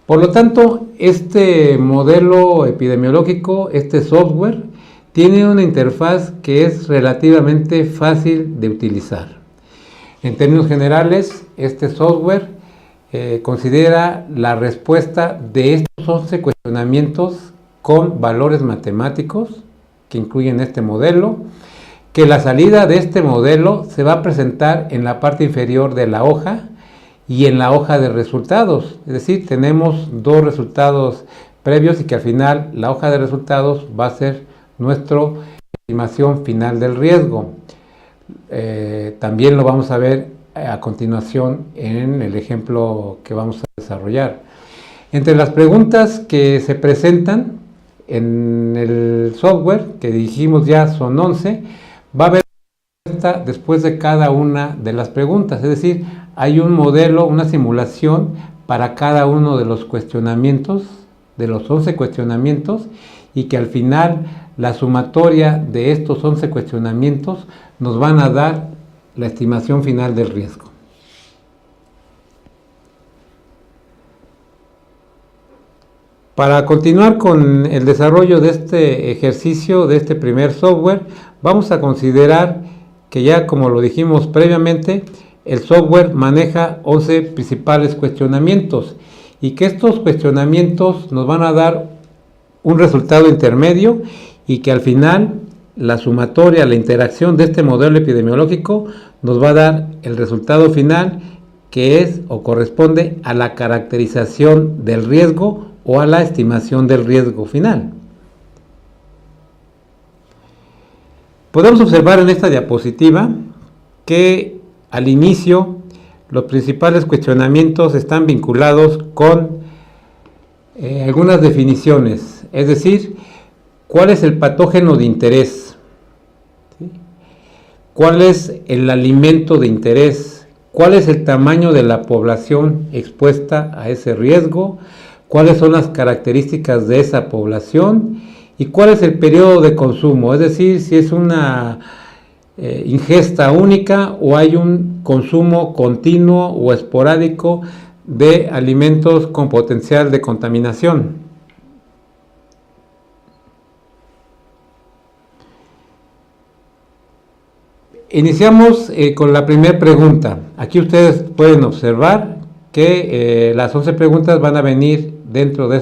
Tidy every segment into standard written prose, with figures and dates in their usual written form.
Por lo tanto, este modelo epidemiológico, este software, tiene una interfaz que es relativamente fácil de utilizar. En términos generales, este software considera la respuesta de estos 11 cuestionamientos con valores matemáticos que incluyen este modelo, que la salida de este modelo se va a presentar en la parte inferior de la hoja y en la hoja de resultados. Es decir, tenemos dos resultados previos y que al final la hoja de resultados va a ser nuestra estimación final del riesgo. También lo vamos a ver a continuación en el ejemplo que vamos a desarrollar. Entre las preguntas que se presentan en el software, que dijimos ya son 11, va a haber respuesta después de cada una de las preguntas. Es decir, hay un modelo, una simulación para cada uno de los cuestionamientos, de los 11 cuestionamientos, y que al final la sumatoria de estos 11 cuestionamientos nos van a dar la estimación final del riesgo. Para continuar con el desarrollo de este ejercicio, de este primer software, vamos a considerar que ya, como lo dijimos previamente, el software maneja 11 principales cuestionamientos y que estos cuestionamientos nos van a dar un resultado intermedio y que al final la sumatoria, la interacción de este modelo epidemiológico nos va a dar el resultado final, que es o corresponde a la caracterización del riesgo o a la estimación del riesgo final. Podemos observar en esta diapositiva que al inicio los principales cuestionamientos están vinculados con algunas definiciones, es decir, ¿cuál es el patógeno de interés? ¿Sí? ¿Cuál es el alimento de interés? ¿Cuál es el tamaño de la población expuesta a ese riesgo? ¿Cuáles son las características de esa población? ¿Y cuál es el periodo de consumo? Es decir, si es una ingesta única o hay un consumo continuo o esporádico de alimentos con potencial de contaminación. Iniciamos con la primera pregunta. Aquí ustedes pueden observar que las 11 preguntas van a venir dentro de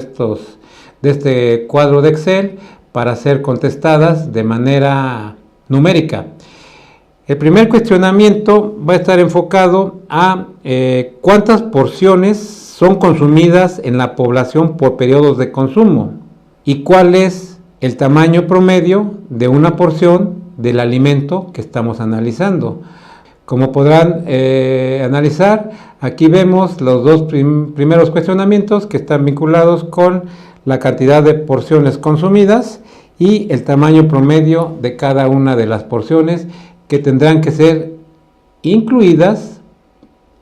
este cuadro de Excel para ser contestadas de manera numérica. El primer cuestionamiento va a estar enfocado a cuántas porciones son consumidas en la población por periodos de consumo y cuál es el tamaño promedio de una porción del alimento que estamos analizando. Como podrán analizar, aquí vemos los dos primeros cuestionamientos que están vinculados con la cantidad de porciones consumidas y el tamaño promedio de cada una de las porciones, que tendrán que ser incluidas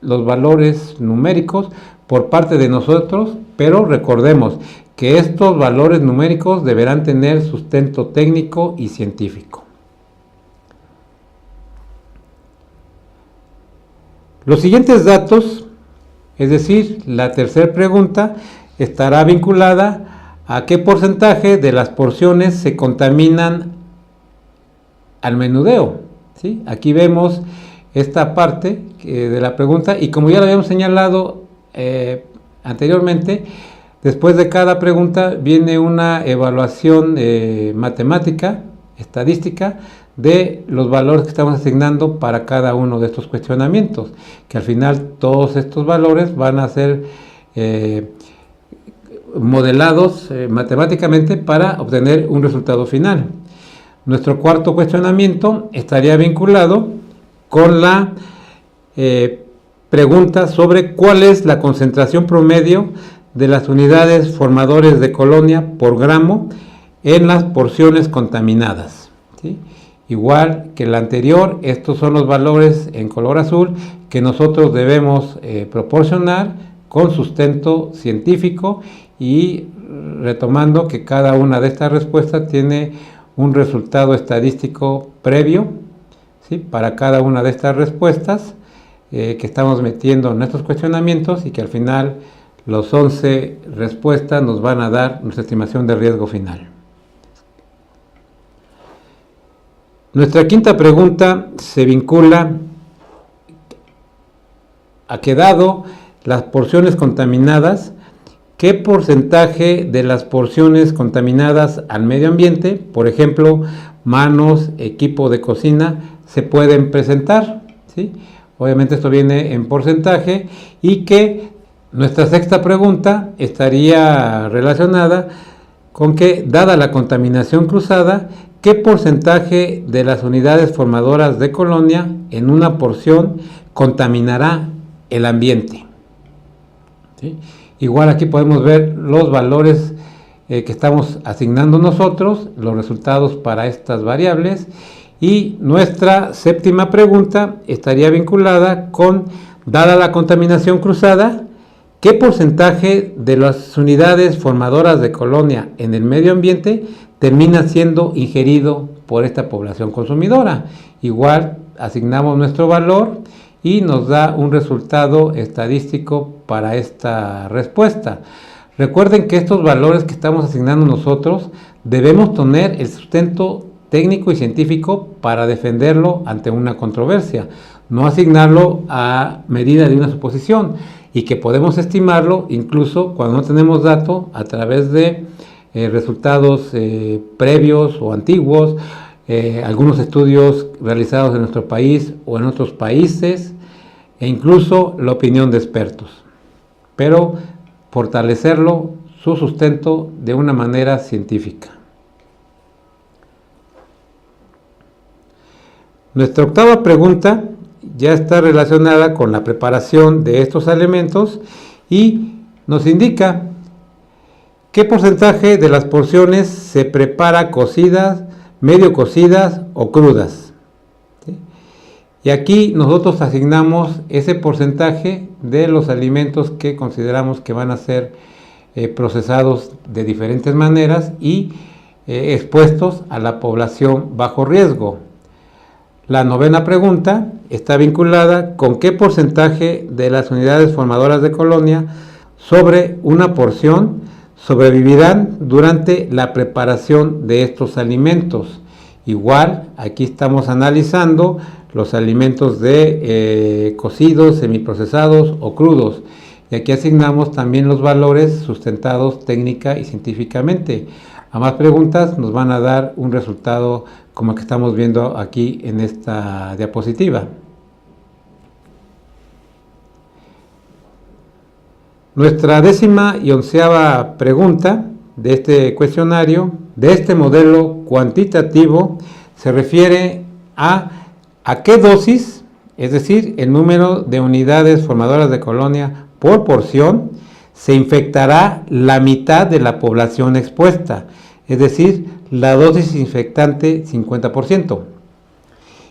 los valores numéricos por parte de nosotros, pero recordemos que estos valores numéricos deberán tener sustento técnico y científico. Los siguientes datos, es decir, la tercera pregunta, estará vinculada a qué porcentaje de las porciones se contaminan al menudeo. ¿Sí? Aquí vemos esta parte de la pregunta y como ya lo habíamos señalado anteriormente, después de cada pregunta viene una evaluación matemática, estadística, de los valores que estamos asignando para cada uno de estos cuestionamientos, que al final todos estos valores van a ser modelados matemáticamente para obtener un resultado final. Nuestro cuarto cuestionamiento estaría vinculado con la pregunta sobre cuál es la concentración promedio de las unidades formadores de colonia por gramo en las porciones contaminadas. ¿Sí? Igual que el anterior, estos son los valores en color azul que nosotros debemos proporcionar con sustento científico y retomando que cada una de estas respuestas tiene un resultado estadístico previo, ¿sí? Para cada una de estas respuestas que estamos metiendo en estos cuestionamientos y que al final Los 11 respuestas nos van a dar nuestra estimación de riesgo final. Nuestra quinta pregunta se vincula a que, dado las porciones contaminadas, ¿qué porcentaje de las porciones contaminadas al medio ambiente, por ejemplo, manos, equipo de cocina, se pueden presentar? ¿Sí? Obviamente esto viene en porcentaje, y que nuestra sexta pregunta estaría relacionada con que, dada la contaminación cruzada, ¿qué porcentaje de las unidades formadoras de colonia en una porción contaminará el ambiente? ¿Sí? Igual aquí podemos ver los valores que estamos asignando nosotros, los resultados para estas variables, y nuestra séptima pregunta estaría vinculada con, dada la contaminación cruzada, ¿qué porcentaje de las unidades formadoras de colonia en el medio ambiente termina siendo ingerido por esta población consumidora? Igual asignamos nuestro valor y nos da un resultado estadístico para esta respuesta. Recuerden que estos valores que estamos asignando nosotros debemos tener el sustento técnico y científico para defenderlo ante una controversia, no asignarlo a medida de una suposición, y que podemos estimarlo incluso cuando no tenemos dato a través de resultados previos o antiguos, algunos estudios realizados en nuestro país o en otros países, e incluso la opinión de expertos, pero fortalecerlo, su sustento, de una manera científica. Nuestra octava pregunta ya está relacionada con la preparación de estos alimentos y nos indica qué porcentaje de las porciones se prepara cocidas, medio cocidas o crudas. ¿Sí? Y aquí nosotros asignamos ese porcentaje de los alimentos que consideramos que van a ser procesados de diferentes maneras y expuestos a la población bajo riesgo. La novena pregunta está vinculada con qué porcentaje de las unidades formadoras de colonia sobre una porción sobrevivirán durante la preparación de estos alimentos. Igual, aquí estamos analizando los alimentos de cocidos, semiprocesados o crudos. Y aquí asignamos también los valores sustentados técnica y científicamente. A más preguntas nos van a dar un resultado como el que estamos viendo aquí en esta diapositiva. Nuestra décima y onceava pregunta de este cuestionario, de este modelo cuantitativo, se refiere a qué dosis, es decir, el número de unidades formadoras de colonia por porción, se infectará la mitad de la población expuesta, es decir, la dosis infectante 50%.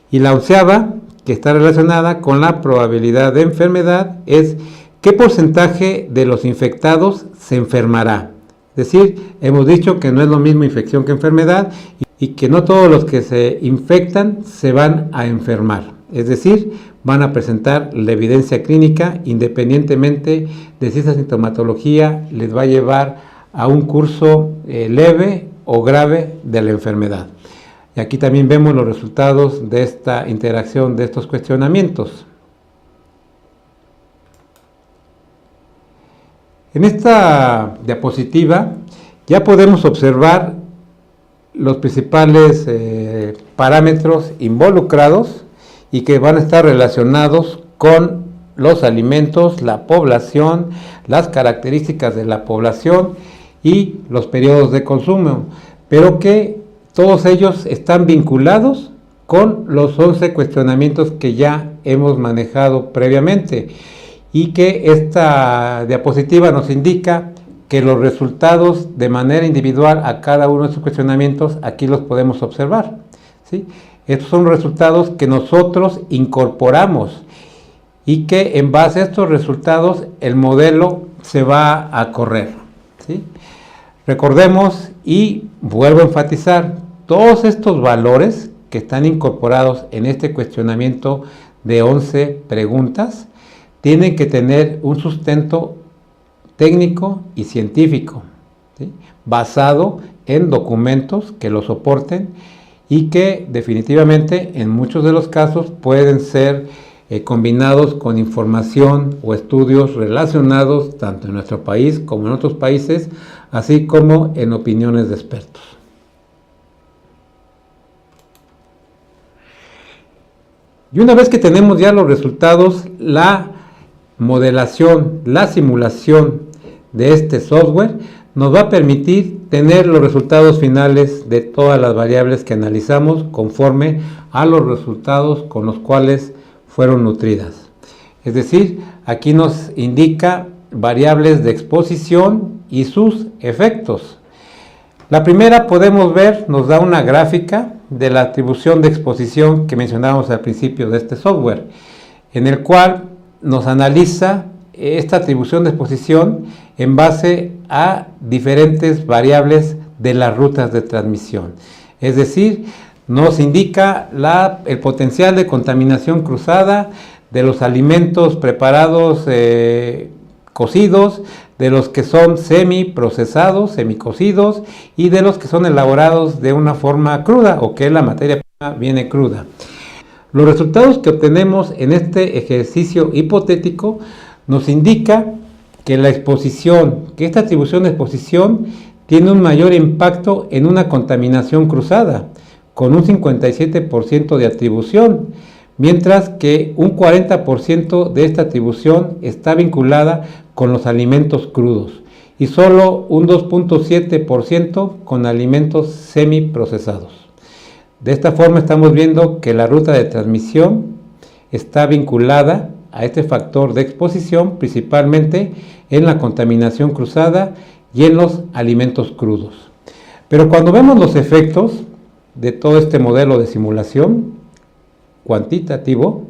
Y la onceava, que está relacionada con la probabilidad de enfermedad, es qué porcentaje de los infectados se enfermará. Es decir, hemos dicho que no es lo mismo infección que enfermedad y que no todos los que se infectan se van a enfermar. Es decir, van a presentar la evidencia clínica independientemente de si esa sintomatología les va a llevar a un curso leve o grave de la enfermedad. Y aquí también vemos los resultados de esta interacción de estos cuestionamientos. En esta diapositiva ya podemos observar los principales parámetros involucrados y que van a estar relacionados con los alimentos, la población, las características de la población y los periodos de consumo, pero que todos ellos están vinculados con los 11 cuestionamientos que ya hemos manejado previamente, y que esta diapositiva nos indica que los resultados de manera individual a cada uno de estos cuestionamientos aquí los podemos observar, ¿sí? Estos son resultados que nosotros incorporamos y que en base a estos resultados el modelo se va a correr, ¿sí? Recordemos y vuelvo a enfatizar, todos estos valores que están incorporados en este cuestionamiento de 11 preguntas tienen que tener un sustento técnico y científico, ¿sí?, basado en documentos que lo soporten y que definitivamente en muchos de los casos pueden ser combinados con información o estudios relacionados tanto en nuestro país como en otros países, así como en opiniones de expertos. Y una vez que tenemos ya los resultados, la modelación, la simulación de este software nos va a permitir tener los resultados finales de todas las variables que analizamos conforme a los resultados con los cuales fueron nutridas. Es decir, aquí nos indica variables de exposición y sus efectos. La primera, podemos ver, nos da una gráfica de la atribución de exposición que mencionábamos al principio de este software, en el cual nos analiza esta atribución de exposición en base a diferentes variables de las rutas de transmisión. Es decir, nos indica el potencial de contaminación cruzada de los alimentos preparados cocidos, de los que son semiprocesados, semicocidos, y de los que son elaborados de una forma cruda o que la materia prima viene cruda. Los resultados que obtenemos en este ejercicio hipotético nos indica que esta atribución de exposición tiene un mayor impacto en una contaminación cruzada, con un 57% de atribución, mientras que un 40% de esta atribución está vinculada con los alimentos crudos y solo un 2.7% con alimentos semiprocesados. De esta forma estamos viendo que la ruta de transmisión está vinculada a este factor de exposición, principalmente en la contaminación cruzada y en los alimentos crudos. Pero cuando vemos los efectos de todo este modelo de simulación cuantitativo,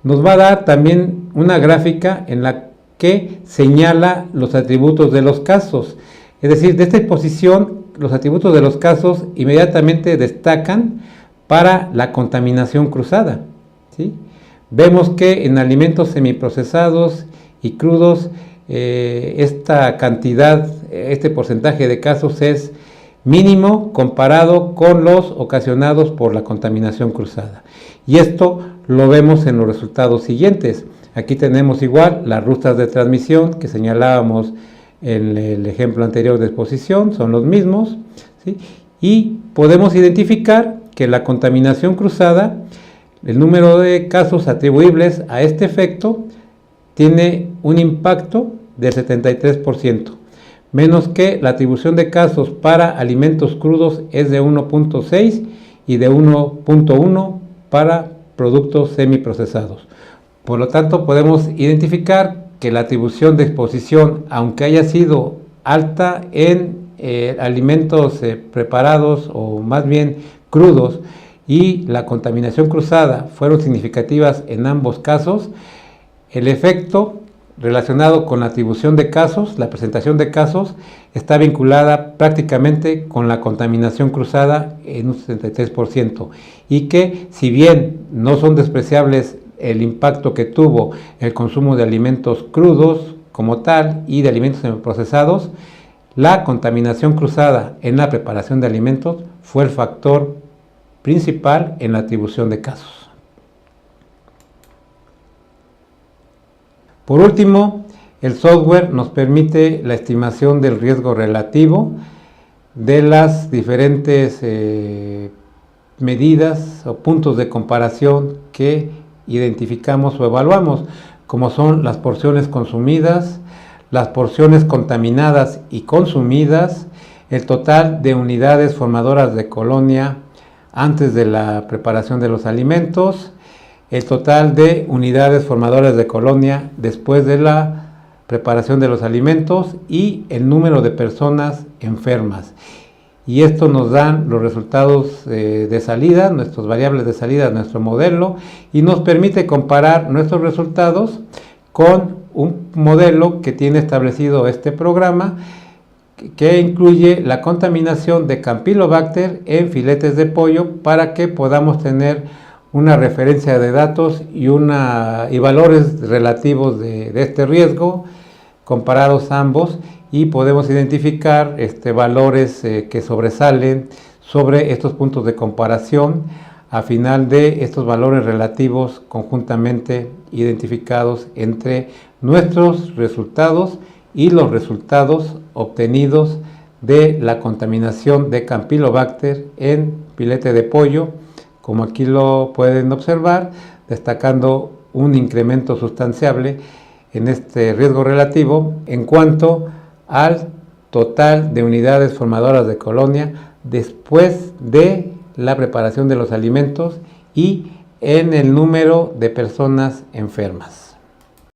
nos va a dar también una gráfica en la que señala los atributos de los casos. Es decir, de esta exposición, los atributos de los casos inmediatamente destacan para la contaminación cruzada, ¿sí? Vemos que en alimentos semiprocesados y crudos, esta cantidad, este porcentaje de casos es mínimo comparado con los ocasionados por la contaminación cruzada. Y esto lo vemos en los resultados siguientes. Aquí tenemos igual las rutas de transmisión que señalábamos en el ejemplo anterior de exposición, son los mismos, ¿sí? Y podemos identificar que la contaminación cruzada, el número de casos atribuibles a este efecto, tiene un impacto del 73%, menos que la atribución de casos para alimentos crudos es de 1.6 y de 1.1 para productos semiprocesados. Por lo tanto, podemos identificar que la atribución de exposición, aunque haya sido alta en alimentos preparados o más bien crudos, y la contaminación cruzada fueron significativas en ambos casos, el efecto relacionado con la atribución de casos, la presentación de casos, está vinculada prácticamente con la contaminación cruzada en un 73%, y que si bien no son despreciables el impacto que tuvo el consumo de alimentos crudos como tal y de alimentos semiprocesados, la contaminación cruzada en la preparación de alimentos fue el factor principal en la atribución de casos. Por último, el software nos permite la estimación del riesgo relativo de las diferentes medidas o puntos de comparación que identificamos o evaluamos, como son las porciones consumidas, las porciones contaminadas y consumidas, el total de unidades formadoras de colonia antes de la preparación de los alimentos, el total de unidades formadoras de colonia después de la preparación de los alimentos y el número de personas enfermas. Y esto nos dan los resultados de salida, nuestras variables de salida de nuestro modelo, y nos permite comparar nuestros resultados con un modelo que tiene establecido este programa, que incluye la contaminación de Campylobacter en filetes de pollo, para que podamos tener una referencia de datos y valores relativos de este riesgo comparados ambos y podemos identificar valores que sobresalen sobre estos puntos de comparación a final de estos valores relativos conjuntamente identificados entre nuestros resultados y los resultados obtenidos de la contaminación de Campylobacter en filete de pollo, como aquí lo pueden observar, destacando un incremento sustanciable en este riesgo relativo en cuanto al total de unidades formadoras de colonia después de la preparación de los alimentos y en el número de personas enfermas.